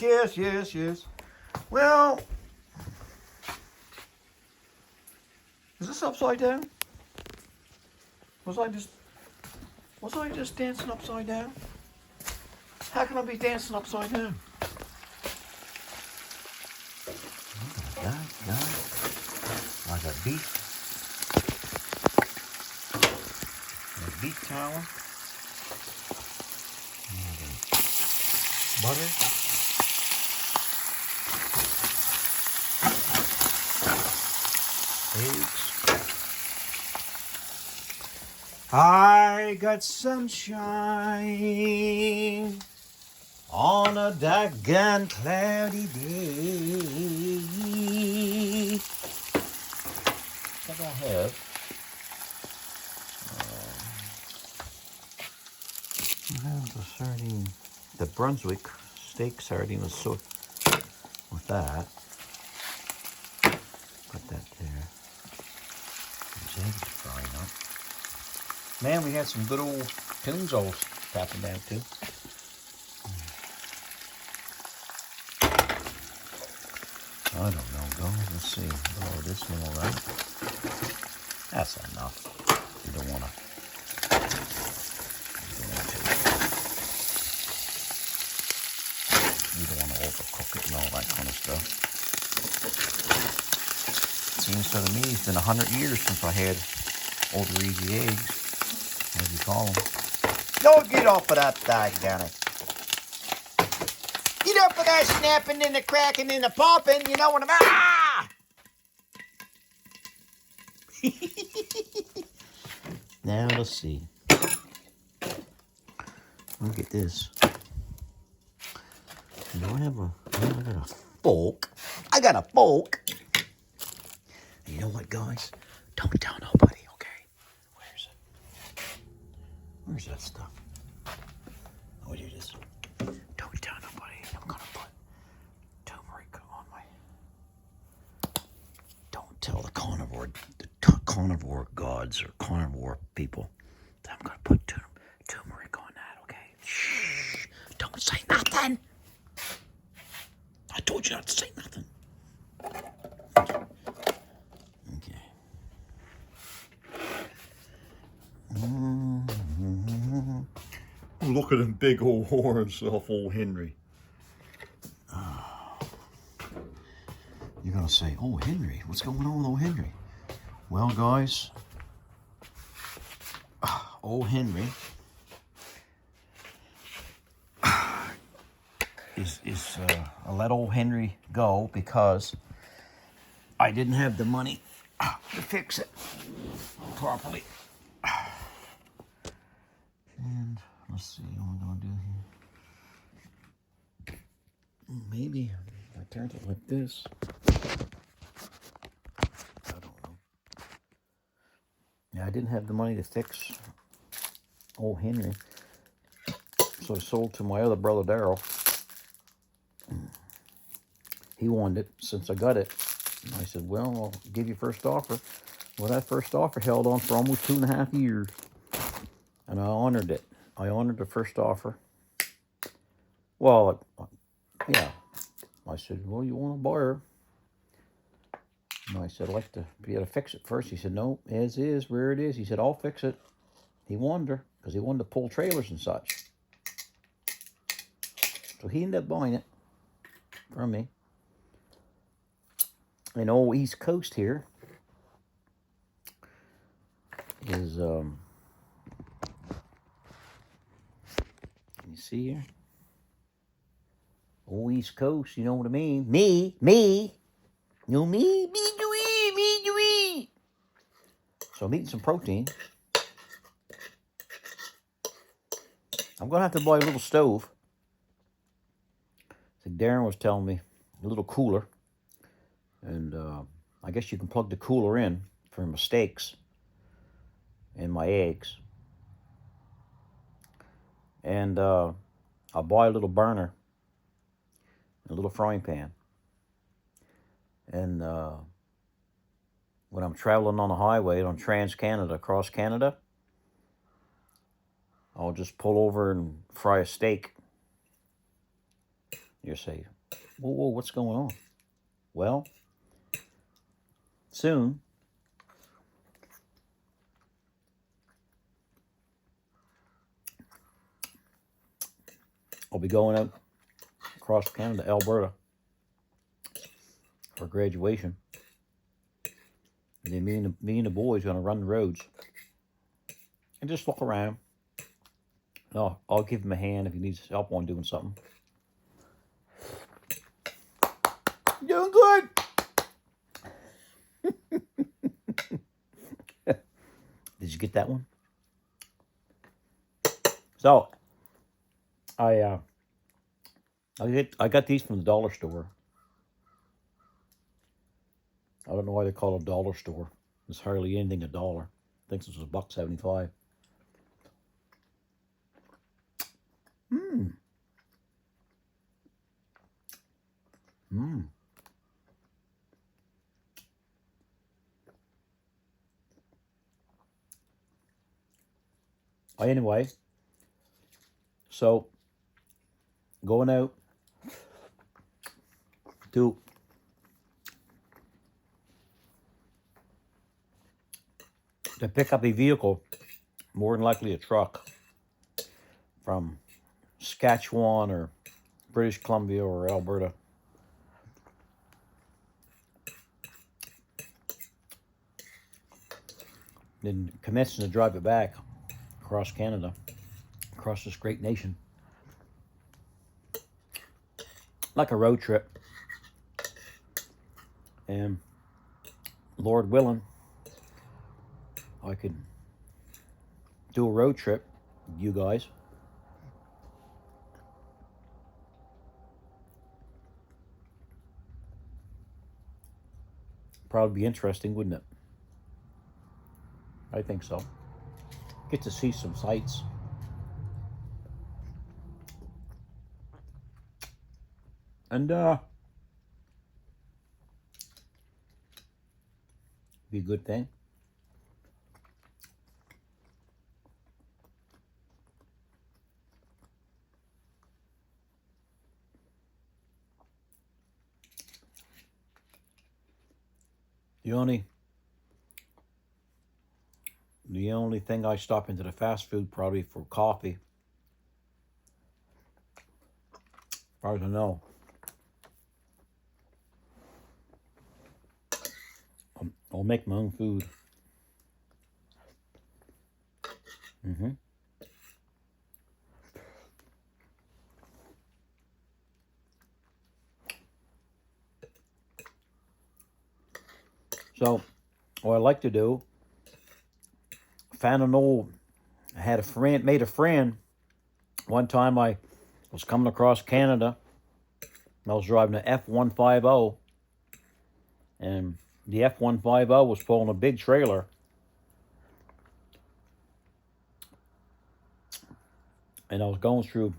yes. Well, is this upside down? Was I just dancing upside down? How can I be dancing upside down? Like a beef tower, butter, eggs. I got sunshine on a daggone cloudy day. What I have? I have the sardine, the Brunswick steak sardine with that. Put that there. These eggs are frying up. Man, we had some good old tunes all tapping down too. I don't know, guys. Let's see. Oh, this one all right. That's enough. You don't want to. You don't want to overcook it and all that kind of stuff. Seems so to me it's been 100 years since I had older easy eggs, as you call them. Don't get off of that daggone. Get up with that snapping and the cracking and the popping, you know what I'm... Ah! Now, let's see. Look at this. Do I have a... I got a fork. I got a fork. And you know what, guys? Don't tell nobody, okay? Where's it? Where's that stuff? Oh, here it is. Don't tell nobody. I'm gonna put turmeric on my... Don't tell the carnivore gods or carnivore people that I'm gonna put turmeric on that, okay? Shh! Don't say nothing! I told you not to say nothing. Okay. Look at them big old horns off old Henry. You're gonna say, oh, Henry, what's going on with old Henry? Well, guys, old Henry I let old Henry go because I didn't have the money to fix it properly. And let's see what I'm gonna do here. Maybe if I turned it like this. I don't know. Yeah, I didn't have the money to fix old Henry, so I sold to my other brother Daryl. He wanted it since I got it. And I said, well, I'll give you first offer. Well, that first offer held on for almost 2.5 years. And I honored it. I honored the first offer. Well, yeah. I said, well, you want a buyer? And I said, I'd like to be able to fix it first. He said, no, as is, where it is. He said, I'll fix it. He wanted her because he wanted to pull trailers and such. So he ended up buying it from me. And old East Coast here is, you see here? Old East Coast, you know what I mean? Me. You know me. So I'm eating some protein. I'm going to have to buy a little stove. So Darren was telling me a little cooler. And I guess you can plug the cooler in for my steaks and my eggs. And I'll buy a little burner, a little frying pan. And when I'm traveling on the highway on Trans-Canada, across Canada, I'll just pull over and fry a steak. You say, whoa, what's going on? Well, soon, I'll be going out across Canada, Alberta, for graduation. And then me and the boys are going to run the roads and just look around. I'll give him a hand if he needs help on doing something. Doing good. Did you get that one? So, I got these from the dollar store. I don't know why they call it a dollar store. There's hardly anything $1. I think this was $1.75. Anyway, so going out to pick up a vehicle, more than likely a truck, from Saskatchewan or British Columbia or Alberta. Then commencing to drive it back across Canada, across this great nation. Like a road trip. And Lord willing, I could do a road trip with you guys. Probably be interesting, wouldn't it? I think so. Get to see some sights. And be a good thing. The only thing I stop into the fast food probably for coffee. As far as I know. I'll make my own food. So, what I like to do, made a friend. One time I was coming across Canada. I was driving an F-150, and the F-150 was pulling a big trailer. And I was going through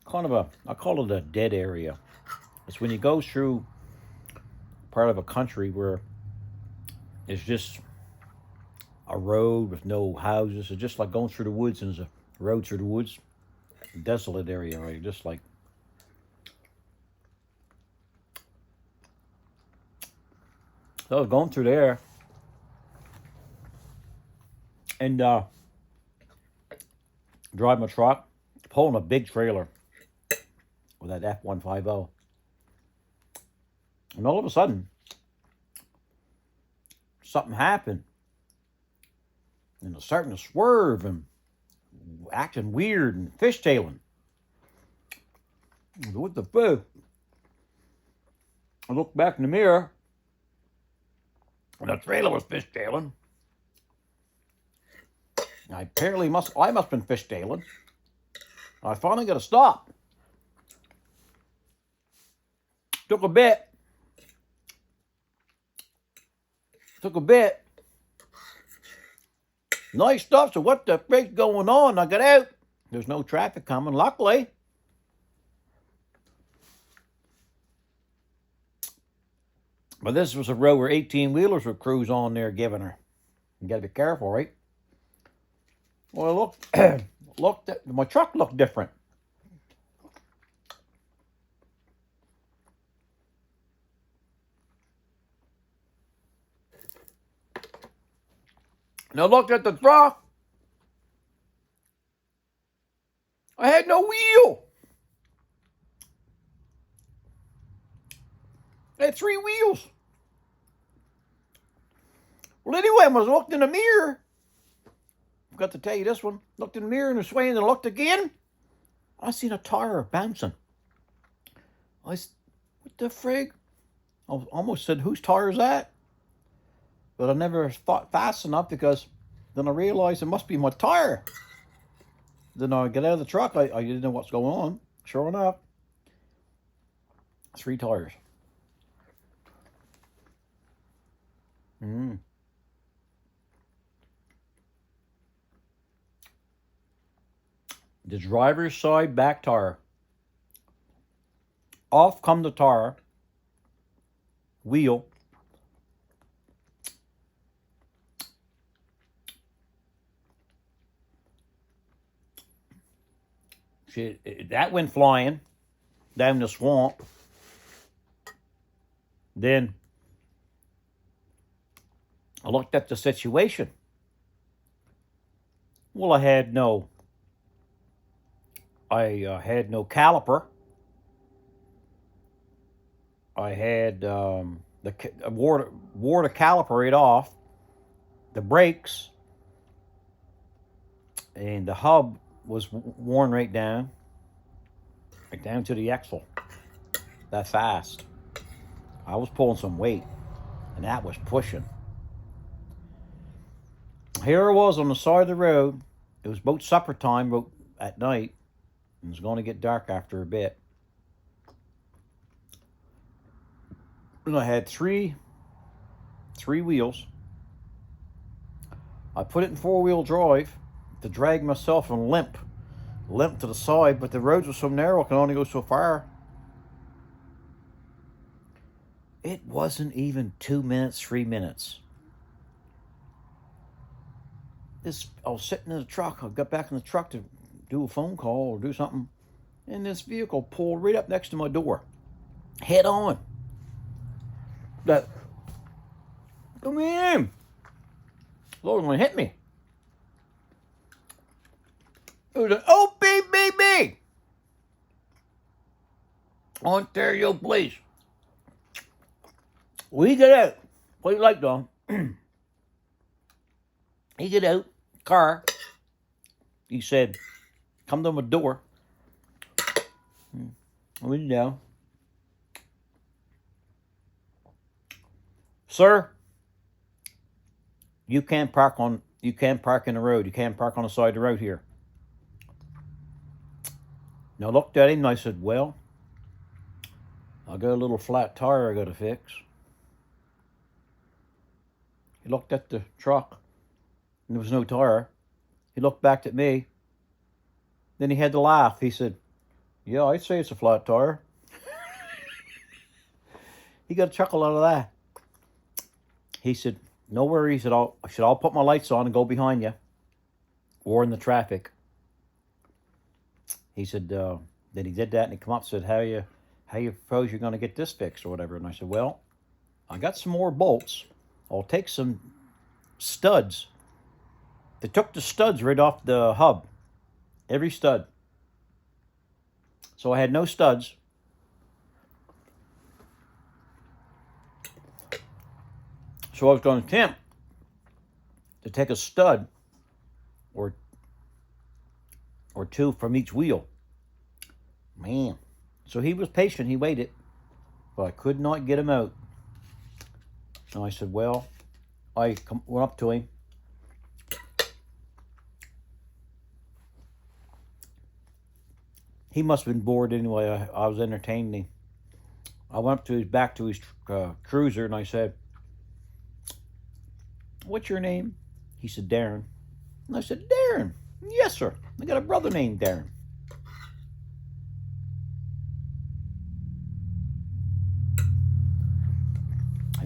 kind of I call it a dead area. It's when you go through part of a country where it's just a road with no houses. It's just like going through the woods, and there's a road through the woods. A desolate area, right? Just like. So I was going through there, and driving a truck, pulling a big trailer with that F-150. And all of a sudden, something happened. And it's starting to swerve and acting weird and fishtailing. What the fuck? I looked back in the mirror, and the trailer was fishtailing. I must have been fishtailing. I finally got to stop. Took a bit. Nice stuff. So what the freak's going on? I got out. There's no traffic coming, luckily. But this was a road where 18-wheelers would cruise on there giving her. You got to be careful, right? Well, my truck looked different. And I looked at the truck. I had no wheel. I had 3 wheels. Well, anyway, I was looked in the mirror. Forgot to tell you this one. Looked in the mirror and was swaying and looked again. I seen a tire bouncing. What the frig? I almost said, whose tire is that? But I never thought fast enough because then I realized it must be my tire. Then I get out of the truck. I didn't know what's going on. Sure enough, 3 tires. The driver's side back tire. Off come the tire. Wheel. That went flying down the swamp. Then I looked at the situation. Well, I had no caliper. I had wore the caliper right off. The brakes and the hub was worn right down to the axle. That fast. I was pulling some weight, and that was pushing. Here I was on the side of the road. It was about supper time at night. It was going to get dark after a bit. And I had three wheels. I put it in 4-wheel drive to drag myself and limp to the side, but the roads were so narrow I could only go so far. It wasn't even 2 minutes, 3 minutes. I was sitting in the truck. I got back in the truck to do a phone call or do something, and this vehicle pulled right up next to my door, head on. Come in. Lord, going to hit me. It was an OPBB, Ontario Police. We get out. What do you like, Don? He get out, car. He said, come to my door. I went down. Sir, you can't park in the road. You can't park on the side of the road here. Now I looked at him and I said, well, I got a little flat tire I got to fix. He looked at the truck and there was no tire. He looked back at me. Then he had to laugh. He said, yeah, I'd say it's a flat tire. He got a chuckle out of that. He said, no worries at all. I should all put my lights on and go behind you or in the traffic. He said, then he did that and he come up and said, how you suppose you're going to get this fixed or whatever? And I said, well, I got some more bolts. I'll take some studs. They took the studs right off the hub. Every stud. So I had no studs. So I was going to attempt to take a stud or 2 from each wheel. Man. So he was patient. He waited. But I could not get him out. And I said, well, I went up to him. He must have been bored anyway. I was entertaining him. I went up to back to his cruiser and I said, what's your name? He said, Darren. And I said, Darren? Yes, sir. I got a brother named Darren.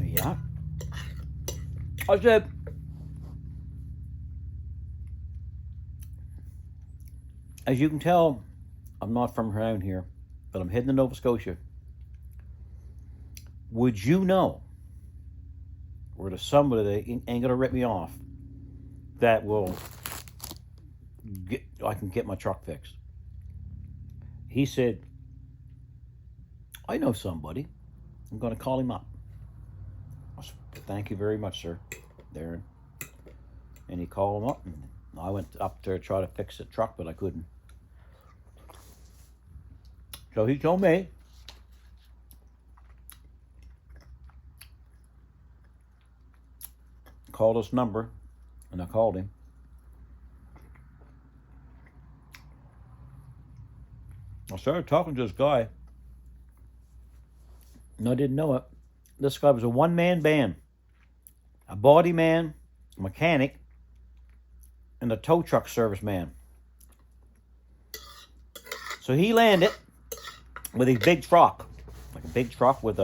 Yeah. I said, as you can tell, I'm not from around here, but I'm heading to Nova Scotia. Would you know, or to somebody that ain't going to rip me off, that will I can get my truck fixed. He said, I know somebody. I'm going to call him up. I said, thank you very much, sir, Darren. And he called him up, and I went up there to try to fix the truck, but I couldn't. So he told me, call this number, and I called him. I started talking to this guy, and I didn't know it. This guy was a one-man band, a body man, a mechanic, and a tow truck service man. So he landed with a big truck, like a big truck with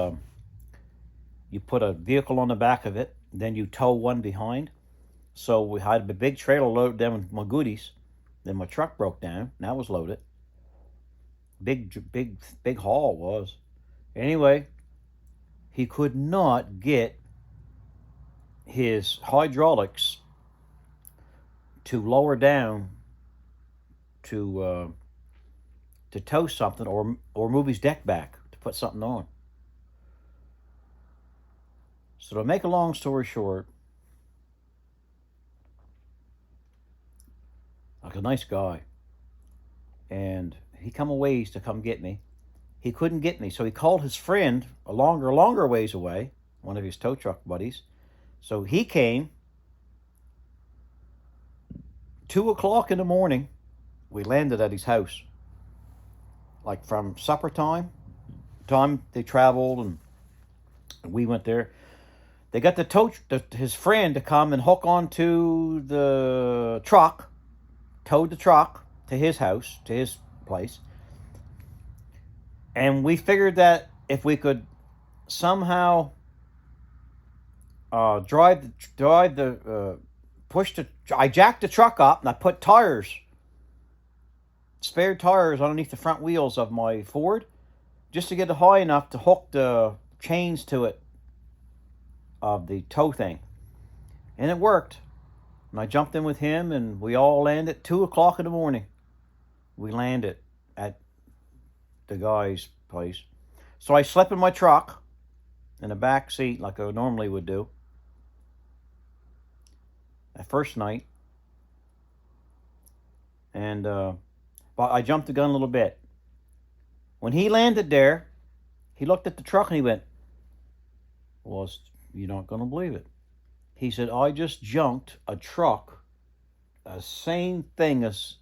you put a vehicle on the back of it, then you tow one behind. So we had a big trailer loaded down with my goodies. Then my truck broke down, and that was loaded. Big haul was. Anyway, he could not get his hydraulics to lower down to tow something or move his deck back to put something on. So to make a long story short, like a nice guy, and he come a ways to come get me. He couldn't get me, so he called his friend a longer ways away, one of his tow truck buddies. So he came. 2 o'clock in the morning, we landed at his house. Like from supper time they traveled, and we went there. They got his friend to come and hook onto the truck, towed the truck to his house, to his place. And we figured that if we could somehow I jacked the truck up and I put spare tires underneath the front wheels of my Ford, just to get it high enough to hook the chains to it of the tow thing. And it worked. And I jumped in with him, and we all landed 2 o'clock in the morning. We landed at the guy's place. So I slept in my truck in the back seat like I normally would do. That first night. And but I jumped the gun a little bit. When he landed there, he looked at the truck and he went, well, you're not going to believe it. He said, I just junked a truck, the same thing as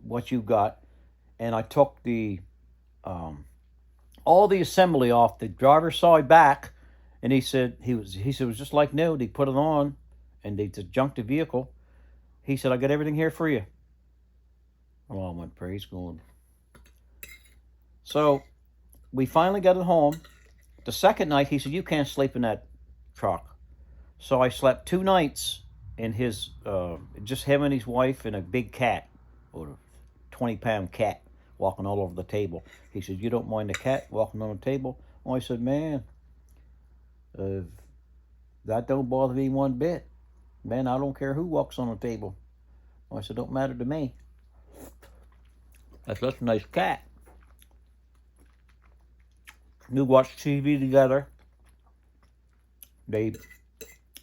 what you got, and I took the all the assembly off the driver's side back, and he said it was just like new. They put it on, and they just junked the vehicle. He said, I got everything here for you. Well, I went, praise God. So we finally got it home. The second night, he said, you can't sleep in that truck. So I slept 2 nights in his, just him and his wife and a big cat, or a 20-pound cat, walking all over the table. He said, you don't mind the cat walking on the table? Well, I said, man, that don't bother me one bit. Man, I don't care who walks on the table. Well, I said, don't matter to me. That's such a nice cat. We watched TV together. They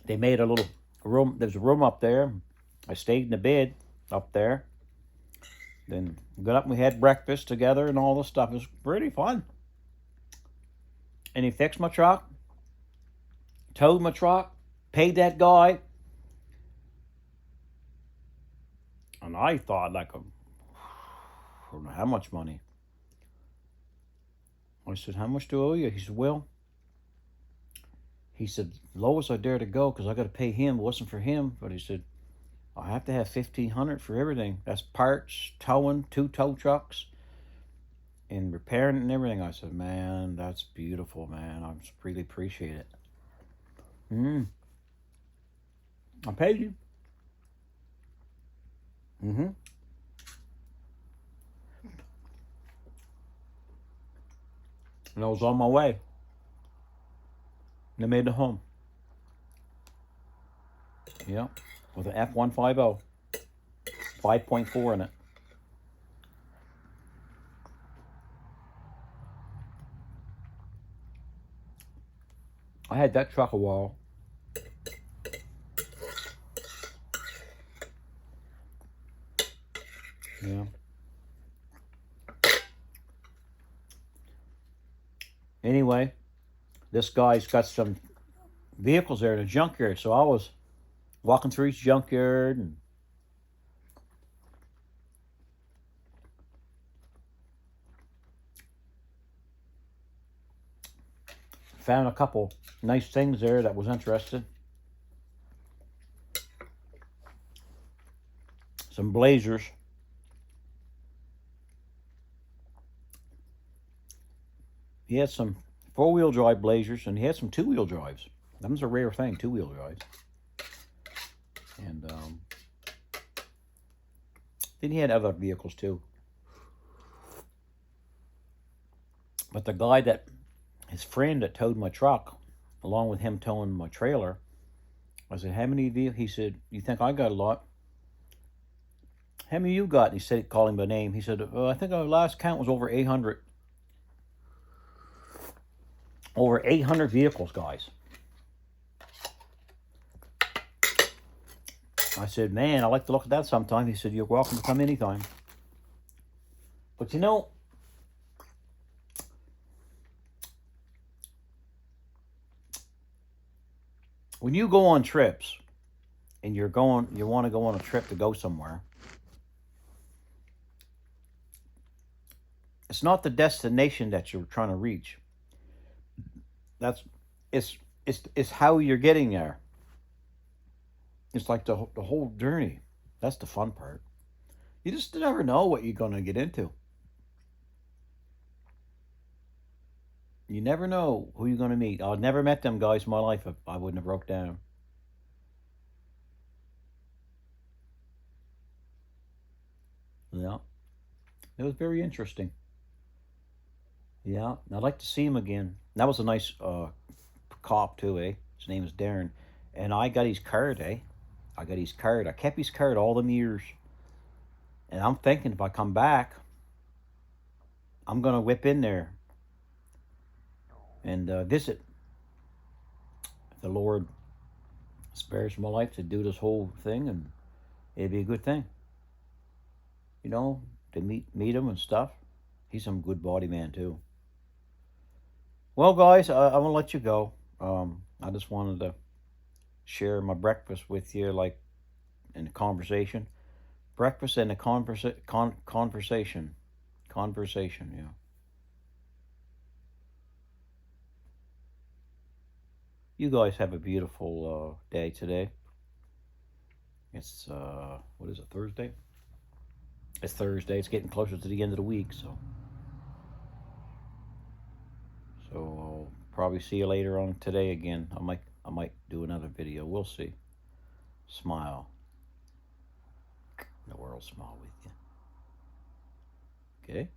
made a little room. There's a room up there. I stayed in the bed up there. Then got up and we had breakfast together and all this stuff. It was pretty fun. And he fixed my truck, towed my truck, paid that guy. And I thought I don't know how much money. I said, how much do I owe you? He said, well, lowest I dare to go because I got to pay him. It wasn't for him. But he said, I have to have $1,500 for everything. That's parts, towing, 2 tow trucks, and repairing it and everything. I said, man, that's beautiful, man. I really appreciate it. I paid you. And I was on my way. And I made it home. Yeah. with an F150, 5.4 in it. I had that truck a while. Yeah. Anyway, this guy's got some vehicles there in a junkyard, so I was walking through his junkyard and found a couple nice things there that was interested. Some Blazers. He had some four-wheel drive Blazers, and he had some two-wheel drives. That was a rare thing, two-wheel drives. And then he had other vehicles too. But the guy that, his friend that towed my truck, along with him towing my trailer, I said, how many vehicles? He said, you think I got a lot? How many you got? And he said, call him by name. He said, I think our last count was over 800. Over 800 vehicles, guys. I said, man, I like to look at that sometime. He said, you're welcome to come anytime. But you know, when you go on trips and you want to go on a trip to go somewhere, it's not the destination that you're trying to reach. It's how you're getting there. It's like the whole journey. That's the fun part. You just never know what you're going to get into. You never know who you're going to meet. I've never met them guys in my life if I wouldn't have broke down. Yeah. It was very interesting. Yeah. I'd like to see him again. That was a nice cop too, eh? His name is Darren. And I got his card, eh? I got his card. I kept his card all them years. And I'm thinking if I come back, I'm going to whip in there and visit. If the Lord spares my life to do this whole thing, and it'd be a good thing. You know, to meet him and stuff. He's some good body man too. Well, guys, I'm going to let you go. I just wanted to share my breakfast with you, like in a conversation. Breakfast and a conversation. Conversation, yeah. You guys have a beautiful day today. It's, what is it, Thursday? It's Thursday. It's getting closer to the end of the week, so. So I'll probably see you later on today again. I might do another video. We'll see. Smile. The world smile with you. Okay?